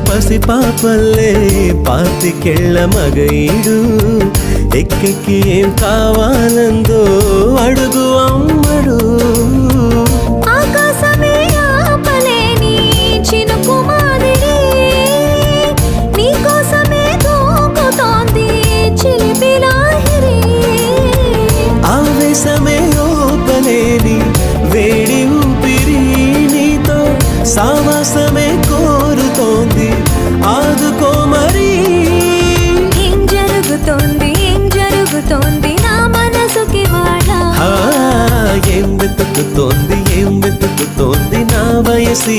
పసిపాపల్లే పాతికెళ్ళ మగయిడు ఎక్కెక్కి ఏం కావాలందో అడుగు అమ్మడు. ఆకాశమే ఆపలేని చినుకు మాదిరి నీకోసమే దూకుతోంది చిలిపి లాహిరి. ఆవేశమే ఓపలేని వేడి ఊపిరి నీతో సావాసమే కోరుతోంది ఆదుకో మరి. ఏం జరుగుతోంది నా మనసుకి వాడా. ఏం వెతుకుతోంది నా వయసి